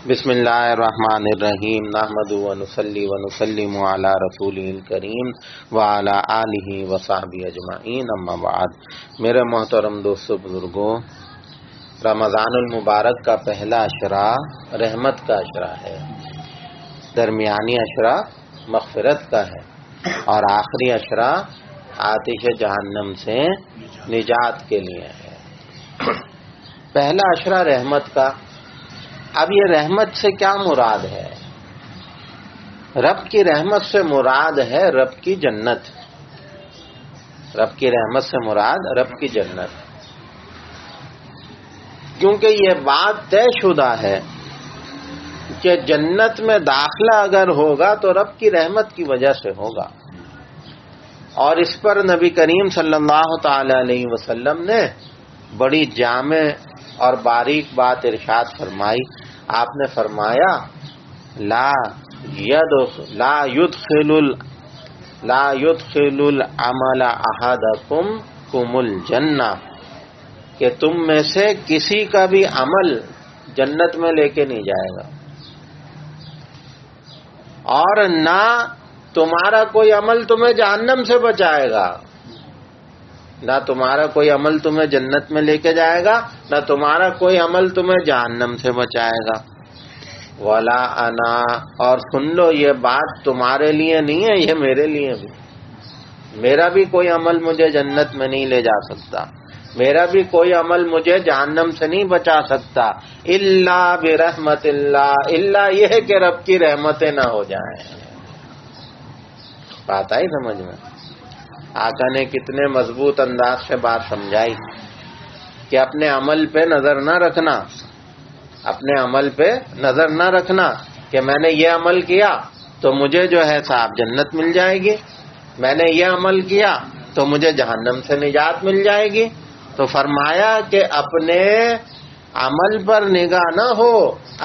بسم اللہ الرحمن الرحیم نحمدہ ونصلی ونسلم علی رسولہ الکریم وعلی آلہ وصحبہ اجمعین اما بعد۔ میرے محترم دوستو بزرگوں، رمضان المبارک کا پہلا عشرہ رحمت کا عشرہ ہے، درمیانی عشرہ مغفرت کا ہے اور آخری عشرہ آتش جہنم سے نجات کے لیے ہے۔ پہلا عشرہ رحمت کا۔ اب یہ رحمت سے کیا مراد ہے؟ رب کی رحمت سے مراد ہے رب کی جنت۔ رب کی رحمت سے مراد رب کی جنت، کیونکہ یہ بات طے شدہ ہے کہ جنت میں داخلہ اگر ہوگا تو رب کی رحمت کی وجہ سے ہوگا، اور اس پر نبی کریم صلی اللہ تعالی علیہ وسلم نے بڑی جامع اور باریک بات ارشاد فرمائی۔ آپ نے فرمایا لا يدخل العمل احدکم الجنہ، کہ تم میں سے کسی کا بھی عمل جنت میں لے کے نہیں جائے گا، اور نہ تمہارا کوئی عمل تمہیں جہنم سے بچائے گا۔ نہ تمہارا کوئی عمل تمہیں جنت میں لے کے جائے گا، نہ تمہارا کوئی عمل تمہیں جہنم سے بچائے گا۔ ولا انا، اور سن لو یہ بات تمہارے لیے نہیں ہے، یہ میرے لیے بھی۔ میرا بھی کوئی عمل مجھے جنت میں نہیں لے جا سکتا، میرا بھی کوئی عمل مجھے جہنم سے نہیں بچا سکتا، الا برحمت اللہ، الا یہ ہے کہ رب کی رحمتیں نہ ہو جائیں۔ بات آئی سمجھ میں؟ آقا نے کتنے مضبوط انداز سے بات سمجھائی کہ اپنے عمل پہ نظر نہ رکھنا، اپنے عمل پہ نظر نہ رکھنا کہ میں نے یہ عمل کیا تو مجھے جو ہے صاحب جنت مل جائے گی، میں نے یہ عمل کیا تو مجھے جہنم سے نجات مل جائے گی۔ تو فرمایا کہ اپنے عمل پر نگاہ نہ ہو،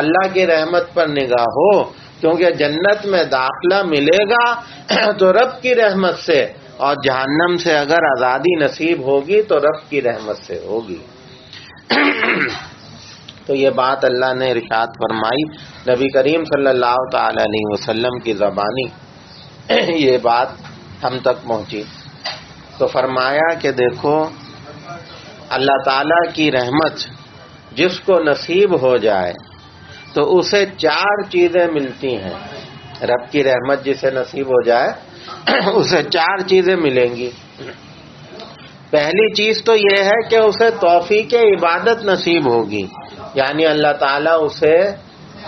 اللہ کی رحمت پر نگاہ ہو، کیونکہ جنت میں داخلہ ملے گا تو رب کی رحمت سے، اور جہنم سے اگر آزادی نصیب ہوگی تو رب کی رحمت سے ہوگی۔ تو یہ بات اللہ نے ارشاد فرمائی، نبی کریم صلی اللہ تعالی علیہ وسلم کی زبانی یہ بات ہم تک پہنچی۔ تو فرمایا کہ دیکھو اللہ تعالی کی رحمت جس کو نصیب ہو جائے تو اسے 4 چیزیں ملتی ہیں۔ رب کی رحمت جسے نصیب ہو جائے اسے 4 چیزیں ملیں گی۔ پہلی چیز تو یہ ہے کہ اسے توفیق عبادت نصیب ہوگی، یعنی اللہ تعالیٰ اسے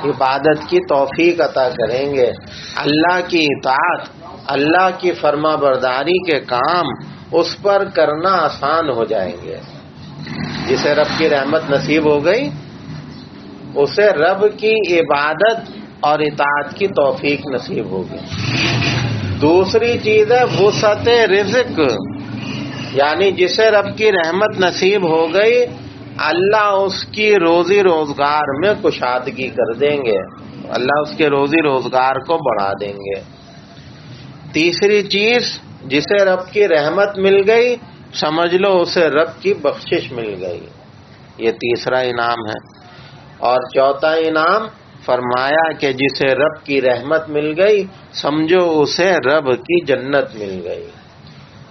عبادت کی توفیق عطا کریں گے، اللہ کی اطاعت، اللہ کی فرما برداری کے کام اس پر کرنا آسان ہو جائیں گے۔ جسے رب کی رحمت نصیب ہو گئی اسے رب کی عبادت اور اطاعت کی توفیق نصیب ہوگی۔ دوسری چیز ہے وسعت رزق، یعنی جسے رب کی رحمت نصیب ہو گئی اللہ اس کی روزی روزگار میں کشادگی کر دیں گے، اللہ اس کے روزی روزگار کو بڑھا دیں گے۔ تیسری چیز جسے رب کی رحمت مل گئی سمجھ لو اسے رب کی بخشش مل گئی، یہ تیسرا انعام ہے۔ اور چوتھا انعام فرمایا کہ جسے رب کی رحمت مل گئی سمجھو اسے رب کی جنت مل گئی۔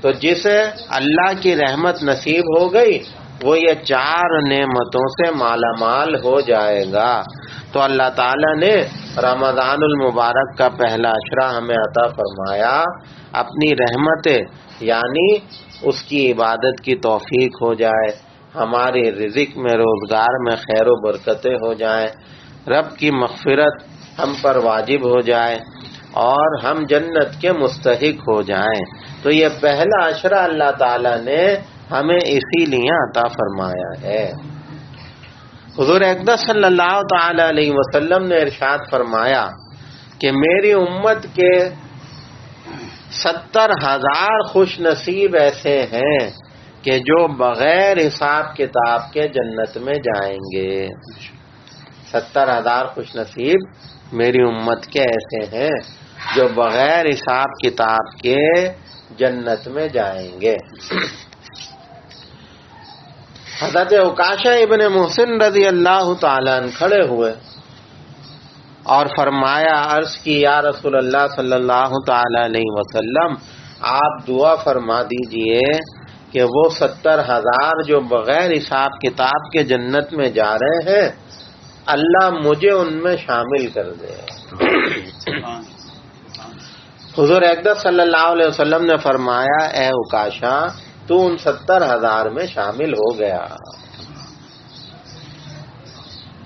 تو جسے اللہ کی رحمت نصیب ہو گئی وہ یہ 4 نعمتوں سے مالا مال ہو جائے گا۔ تو اللہ تعالیٰ نے رمضان المبارک کا پہلا عشرہ ہمیں عطا فرمایا، اپنی رحمتیں یعنی اس کی عبادت کی توفیق ہو جائے، ہمارے رزق میں روزگار میں خیر و برکتیں ہو جائیں، رب کی مغفرت ہم پر واجب ہو جائے اور ہم جنت کے مستحق ہو جائیں۔ تو یہ پہلا عشرہ اللہ تعالیٰ نے ہمیں اسی لیے عطا فرمایا ہے۔ حضور اقدس صلی اللہ تعالی علیہ وسلم نے ارشاد فرمایا کہ میری امت کے 70,000 خوش نصیب ایسے ہیں کہ جو بغیر حساب کتاب کے جنت میں جائیں گے۔ 70,000 خوش نصیب میری امت کے ایسے ہیں جو بغیر حساب کتاب کے جنت میں جائیں گے۔ حضرت عکاشہ ابن محسن رضی اللہ تعالیٰ عنہ کھڑے ہوئے اور فرمایا، عرض کی یا رسول اللہ صلی اللہ تعالی علیہ وسلم، آپ دعا فرما دیجئے کہ وہ 70,000 جو بغیر حساب کتاب کے جنت میں جا رہے ہیں، اللہ مجھے ان میں شامل کر دے۔ حضور اقدس صلی اللہ علیہ وسلم نے فرمایا، اے عکاشہ، تو ان 70,000 میں شامل ہو گیا۔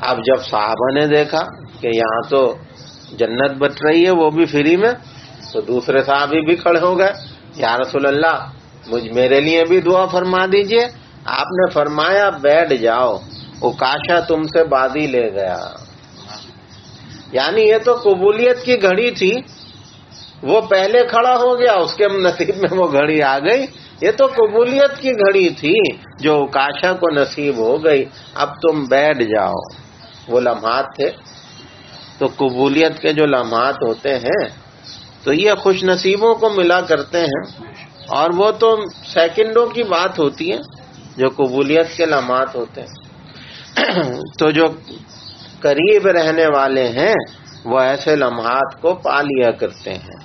اب جب صحابہ نے دیکھا کہ یہاں تو جنت بٹ رہی ہے وہ بھی فری میں، تو دوسرے صحابی بھی کھڑے ہو گئے، یا رسول اللہ میرے لیے بھی دعا فرما دیجئے۔ آپ نے فرمایا، بیٹھ جاؤ، عکاشہ تم سے بازی لے گیا۔ یعنی یہ تو قبولیت کی گھڑی تھی، وہ پہلے کھڑا ہو گیا، اس کے نصیب میں وہ گھڑی آ گئی۔ یہ تو قبولیت کی گھڑی تھی جو عکاشہ کو نصیب ہو گئی، اب تم بیٹھ جاؤ۔ وہ لمحات تھے، تو قبولیت کے جو لمحات ہوتے ہیں تو یہ خوش نصیبوں کو ملا کرتے ہیں، اور وہ تو سیکنڈوں کی بات ہوتی ہے جو قبولیت کے لمحات ہوتے ہیں۔ تو جو قریب رہنے والے ہیں وہ ایسے لمحات کو پا لیا کرتے ہیں۔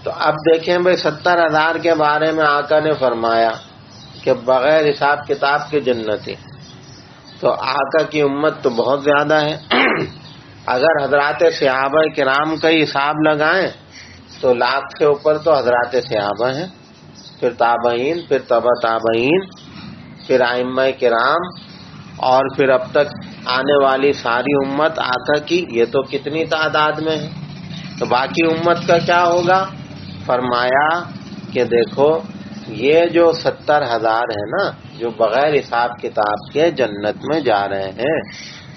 تو اب دیکھیں بھائی، 70,000 کے بارے میں آقا نے فرمایا کہ بغیر حساب کتاب کے جنتی، تو آقا کی امت تو بہت زیادہ ہے۔ اگر حضرات صحابہ کرام کا ہی حساب لگائیں تو 1,00,000 سے اوپر تو حضرات صحابہ ہیں، پھر تابعین، پھر تبع تابعین، پھر ائمہ کرام، اور پھر اب تک آنے والی ساری امت آقا کی، یہ تو کتنی تعداد میں ہے۔ تو باقی امت کا کیا ہوگا؟ فرمایا کہ دیکھو، یہ جو 70,000 ہے نا، جو بغیر حساب کتاب کے جنت میں جا رہے ہیں،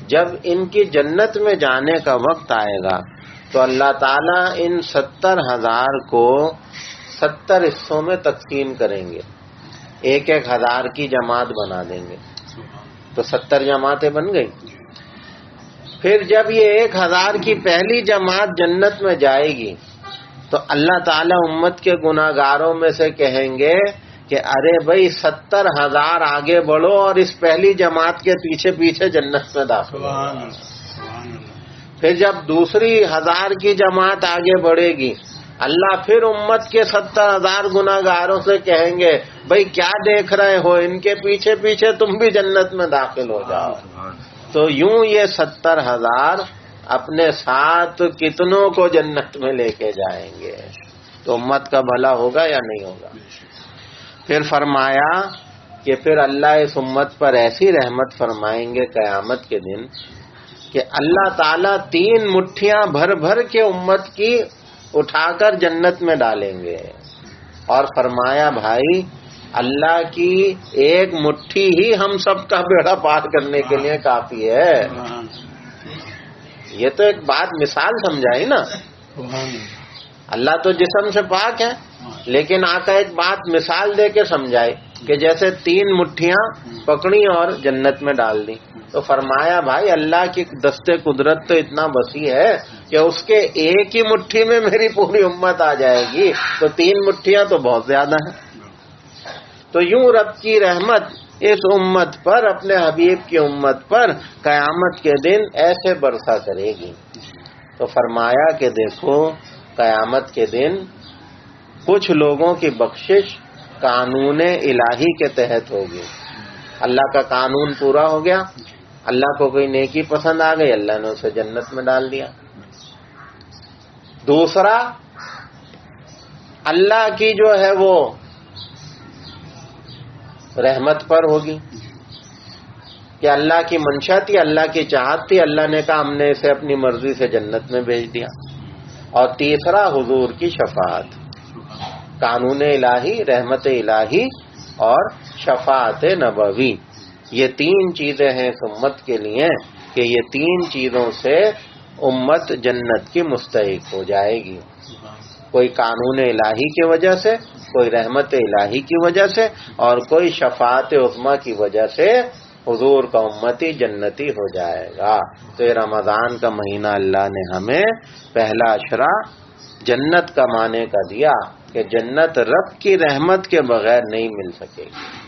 جب ان کی جنت میں جانے کا وقت آئے گا تو اللہ تعالیٰ ان 70,000 کو 70 حصوں میں تقسیم کریں گے، 1,000 کی جماعت بنا دیں گے، تو 70 جماعتیں بن گئی۔ پھر جب یہ 1,000 کی پہلی جماعت جنت میں جائے گی تو اللہ تعالیٰ امت کے گناہ گاروں میں سے کہیں گے کہ ارے بھائی 70,000 آگے بڑھو اور اس پہلی جماعت کے پیچھے پیچھے جنت میں داخل ہو۔ پھر جب دوسری 1,000 کی جماعت آگے بڑھے گی، اللہ پھر امت کے 70,000 گناہ گاروں سے کہیں گے، بھائی کیا دیکھ رہے ہو، ان کے پیچھے پیچھے تم بھی جنت میں داخل ہو جاؤ۔ تو یوں یہ 70,000 اپنے ساتھ کتنوں کو جنت میں لے کے جائیں گے، تو امت کا بھلا ہوگا یا نہیں ہوگا؟ پھر فرمایا کہ پھر اللہ اس امت پر ایسی رحمت فرمائیں گے قیامت کے دن کہ اللہ تعالیٰ 3 مٹھیاں بھر بھر کے امت کی اٹھا کر جنت میں ڈالیں گے، اور فرمایا بھائی اللہ کی ایک مٹھی ہی ہم سب کا بیڑا پار کرنے کے لیے کافی ہے۔ یہ تو ایک بات مثال سمجھائی نا، اللہ تو جسم سے پاک ہے، لیکن آقا ایک بات مثال دے کے سمجھائی کہ جیسے 3 مٹھیاں پکڑی اور جنت میں ڈال دی، تو فرمایا بھائی اللہ کی دست قدرت تو اتنا وسیع ہے کہ اس کے ایک ہی مٹھی میں میری پوری امت آ جائے گی، تو 3 مٹھیاں تو بہت زیادہ ہیں۔ تو یوں رب کی رحمت اس امت پر، اپنے حبیب کی امت پر قیامت کے دن ایسے برسا کرے گی۔ تو فرمایا کہ دیکھو قیامت کے دن کچھ لوگوں کی بخشش قانون الہی کے تحت ہوگی۔ اللہ کا قانون پورا ہو گیا، اللہ کو کوئی نیکی پسند آ گئی، اللہ نے اسے جنت میں ڈال دیا۔ دوسرا، اللہ کی جو ہے وہ رحمت پر ہوگی کہ اللہ کی منشا تھی، اللہ کی چاہت تھی، اللہ نے کہا ہم نے اسے اپنی مرضی سے جنت میں بھیج دیا۔ اور تیسرا، حضور کی شفاعت، قانون الہی، رحمت الہی اور شفاعت نبوی، یہ 3 چیزیں ہیں اس امت کے لیے کہ یہ 3 چیزوں سے امت جنت کی مستحق ہو جائے گی، کوئی قانون الہی کی وجہ سے، کوئی رحمت الہی کی وجہ سے، اور کوئی شفاعت عظمیٰ کی وجہ سے حضور کا امتی جنتی ہو جائے گا۔ تو یہ رمضان کا مہینہ اللہ نے ہمیں پہلا اشرا جنت کمانے کا دیا کہ جنت رب کی رحمت کے بغیر نہیں مل سکے گی۔